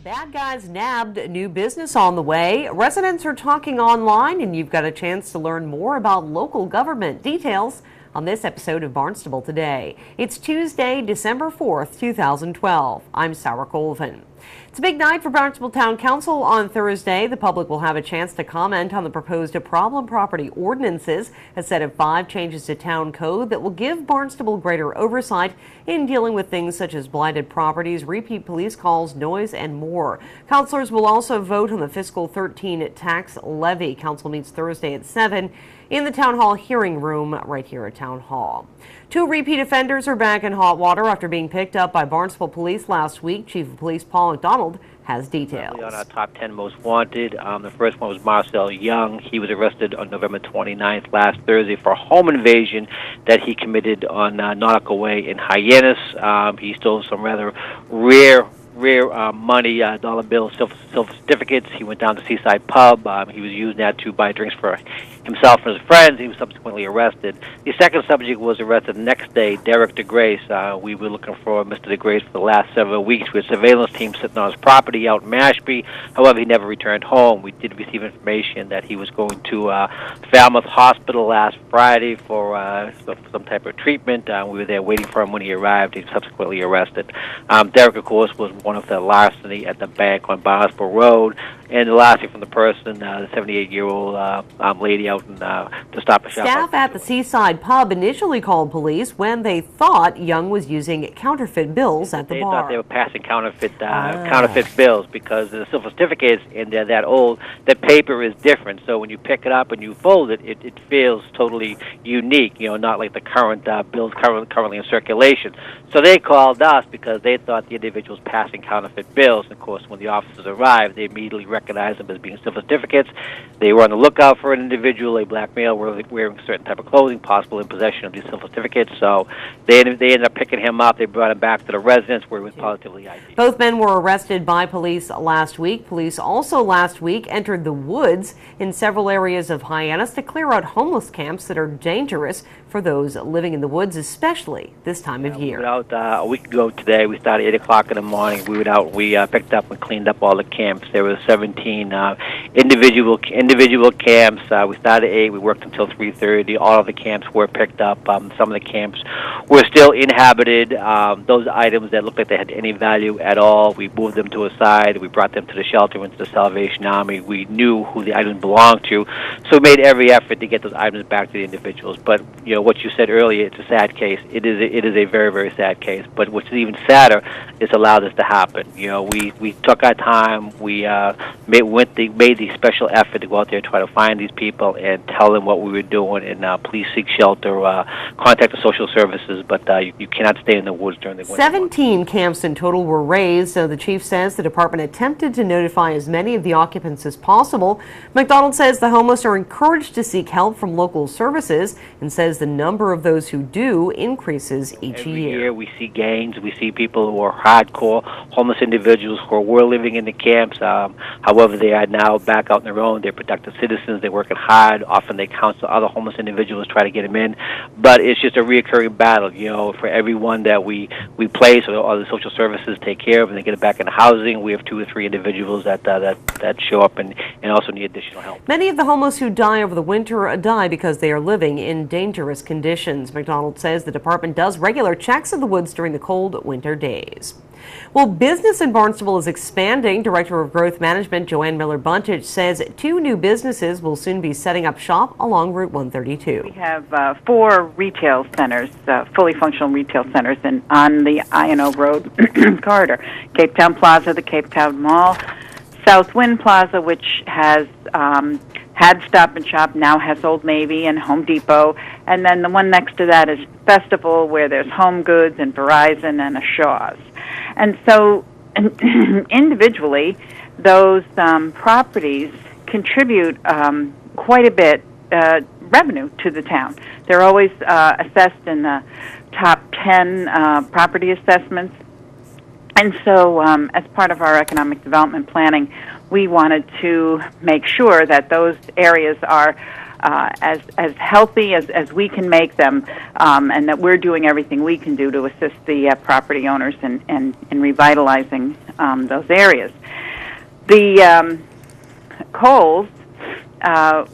Bad guys nabbed, new business on the way. Residents are talking online, and you've got a chance to learn more about local government details on this episode of Barnstable Today. It's Tuesday, December 4th, 2012. I'm Sarah Colvin. It's a big night for Barnstable Town Council on Thursday. The public will have a chance to comment on the proposed problem property ordinances, a set of 5 changes to town code that will give Barnstable greater oversight in dealing with things such as blighted properties, repeat police calls, noise, and more. Councilors will also vote on the fiscal 13 tax levy. Council meets Thursday at 7 in the Town Hall hearing room right here at Town Hall. 2 repeat offenders are back in hot water after being picked up by Barnstable Police last week. Chief of Police Paul McDonald has details. On our top 10 most wanted, the first one was Marcel Young. He was arrested on November 29th, last Thursday, for a home invasion that he committed on Nautical Way in Hyannis. He stole some rather rare money, dollar bills, silver certificates. He went down to Seaside Pub. He was using that to buy drinks for himself and his friends. He was subsequently arrested. The second subject was arrested the next day, Derek DeGrace. We were looking for Mr. DeGrace for the last several weeks. We had a surveillance team sitting on his property out in Mashpee. However, he never returned home. We did receive information that he was going to Falmouth Hospital last Friday for some type of treatment. We were there waiting for him. When he arrived, he was subsequently arrested. Derek, of course, was one of the larceny at the bank on Barnstable Road, and the last thing from the person, the 78-year-old lady out in, to Stop and Shop. Staff at the Seaside Pub initially called police when they thought Young was using counterfeit bills at the bar. They thought they were passing counterfeit bills because the silver certificates, and they're that old, the paper is different. So when you pick it up and you fold it, it feels totally unique, not like the current bills currently in circulation. So they called us because they thought the individual was passing counterfeit bills. And of course, when the officers arrived, they immediately recognized them as being silver certificates. They were on the lookout for an individual, a black male, wearing a certain type of clothing, possible in possession of these silver certificates. So they ended up picking him up. They brought him back to the residence where he was positively ID'd. Both men were arrested by police last week. Police also last week entered the woods in several areas of Hyannis to clear out homeless camps that are dangerous for those living in the woods, especially this time of year. We went out a week ago today. We started at 8 o'clock in the morning. We went out. We picked up and cleaned up all the camps. There were 17 individual camps. We started at 8. We worked until 3:30. All of the camps were picked up. Some of the camps were still inhabited. Those items that looked like they had any value at all, we moved them to a side. We brought them to the shelter, went to the Salvation Army. We knew who the items belonged to, so we made every effort to get those items back to the individuals. But what you said earlier, it's a sad case. It is a very, very sad case. But what's even sadder is allowed this to happen. We took our time. We made the special effort to go out there and try to find these people and tell them what we were doing, and please seek shelter, contact the social services, but you cannot stay in the woods during the winter. 17 camps in total were raised, so the chief says the department attempted to notify as many of the occupants as possible. McDonald says the homeless are encouraged to seek help from local services and says the number of those who do increases each Every year we see gangs, we see people who are hardcore homeless individuals who were living in the camps. However, they are now back out on their own. They're productive citizens. They're working hard. Often they counsel other homeless individuals, try to get them in. But it's just a reoccurring battle, for everyone that we place or the social services take care of and they get it back into housing. We have 2 or 3 individuals that show up and also need additional help. Many of the homeless who die over the winter die because they are living in dangerous conditions. McDonald says the department does regular checks of the woods during the cold winter days. Well, business in Barnstable is expanding. Director of Growth Management Joanne Miller-Buntich says 2 new businesses will soon be setting up shop along Route 132. We have 4 retail centers, fully functional retail centers on the I&O Road corridor. Cape Town Plaza, the Cape Town Mall, South Wind Plaza, which has had Stop and Shop, now has Old Navy and Home Depot, and then the one next to that is Festival, where there's Home Goods and Verizon and a Shaw's. And so individually, those properties contribute quite a bit revenue to the town. They're always assessed in the top 10 property assessments. And so as part of our economic development planning, we wanted to make sure that those areas are as healthy as we can make them, and that we're doing everything we can do to assist the property owners in revitalizing those areas. The Coles,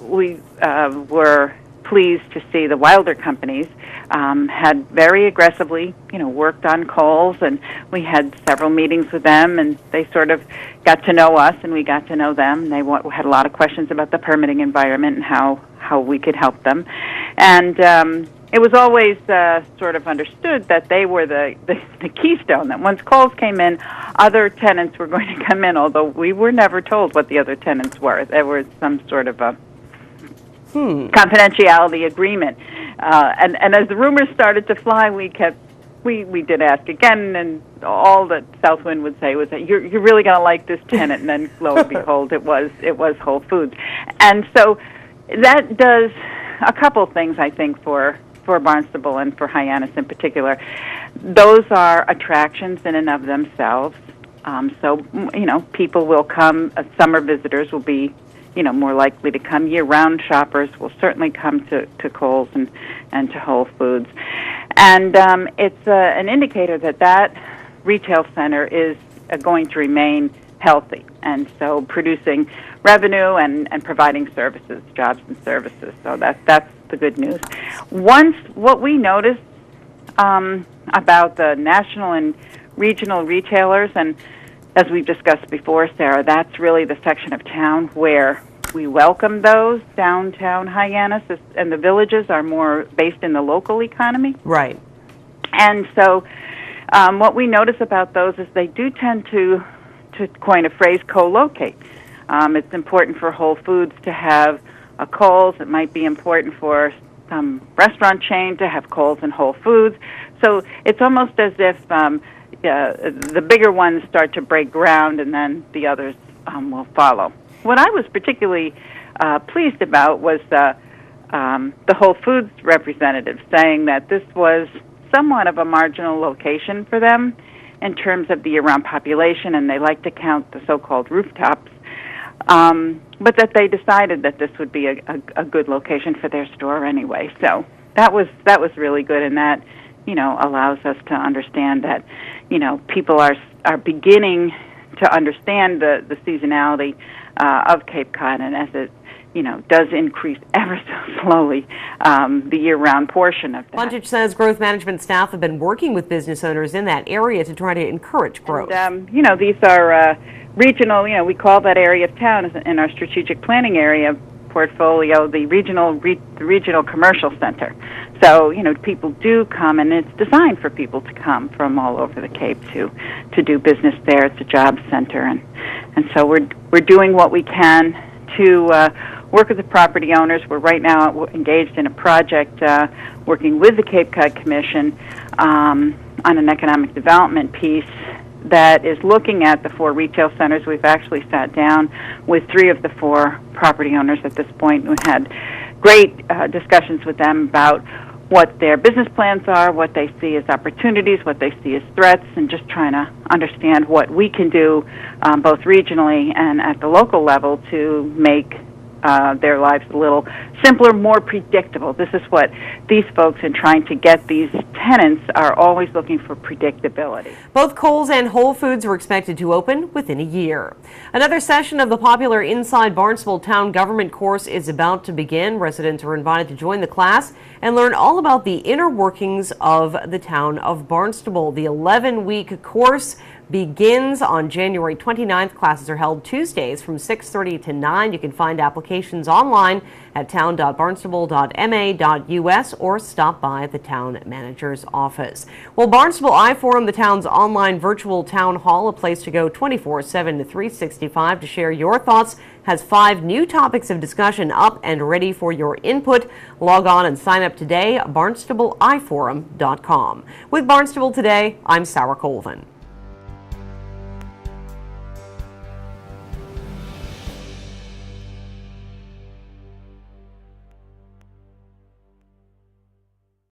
we were pleased to see the Wilder companies had very aggressively, worked on Coles, and we had several meetings with them, and they sort of got to know us, and we got to know them. They had a lot of questions about the permitting environment and how we could help them. And it was always sort of understood that they were the keystone, that once Coles came in, other tenants were going to come in, although we were never told what the other tenants were. There was some sort of a confidentiality agreement. And as the rumors started to fly, we did ask again, and all that Southwind would say was that you're really going to like this tenant, and then lo and behold, it was Whole Foods. And so that does a couple things, I think, for Barnstable and for Hyannis in particular. Those are attractions in and of themselves. So people will come. Summer visitors will be more likely to come. Year-round shoppers will certainly come to Kohl's and to Whole Foods. And it's an indicator that retail center is going to remain healthy, and so producing revenue and providing services, jobs and services. So that's the good news. What we noticed about the national and regional retailers, and as we've discussed before, Sarah, that's really the section of town where we welcome those. Downtown Hyannis and the villages are more based in the local economy. Right. And so what we notice about those is they do tend to coin a phrase, co-locate. It's important for Whole Foods to have a Kohl's. It might be important for some restaurant chain to have Kohl's and Whole Foods. So it's almost as if the bigger ones start to break ground, and then the others will follow. What I was particularly pleased about was the Whole Foods representative saying that this was somewhat of a marginal location for them in terms of the year-round population, and they like to count the so-called rooftops, but that they decided that this would be a good location for their store anyway. So that was really good, and that allows us to understand that people are beginning to understand the seasonality of Cape Cod, and as it does increase ever so slowly, the year-round portion of that. Lundich says growth management staff have been working with business owners in that area to try to encourage growth. And, these are regional, we call that area of town in our strategic planning area portfolio the regional commercial center. So, people do come, and it's designed for people to come from all over the Cape to do business there. It's a job center, and so we're doing what we can to work with the property owners. We're right now engaged in a project working with the Cape Cod Commission on an economic development piece that is looking at the 4 retail centers. We've actually sat down with 3 of the 4 property owners at this point. We had great discussions with them about what their business plans are, what they see as opportunities, what they see as threats, and just trying to understand what we can do both regionally and at the local level to make their lives a little simpler, more predictable. This is what these folks, in trying to get these tenants, are always looking for predictability. Both Kohl's and Whole Foods are expected to open within a year. Another session of the popular Inside Barnstable Town Government course is about to begin. Residents are invited to join the class and learn all about the inner workings of the town of Barnstable. The 11-week course begins on January 29th. Classes are held Tuesdays from 6:30 to 9. You can find applications online at town.barnstable.ma.us or stop by the town manager's office. Well, Barnstable iForum, the town's online virtual town hall, a place to go 24/7 to 365 to share your thoughts, has 5 new topics of discussion up and ready for your input. Log on and sign up today at barnstableiforum.com. With Barnstable Today, I'm Sarah Colvin.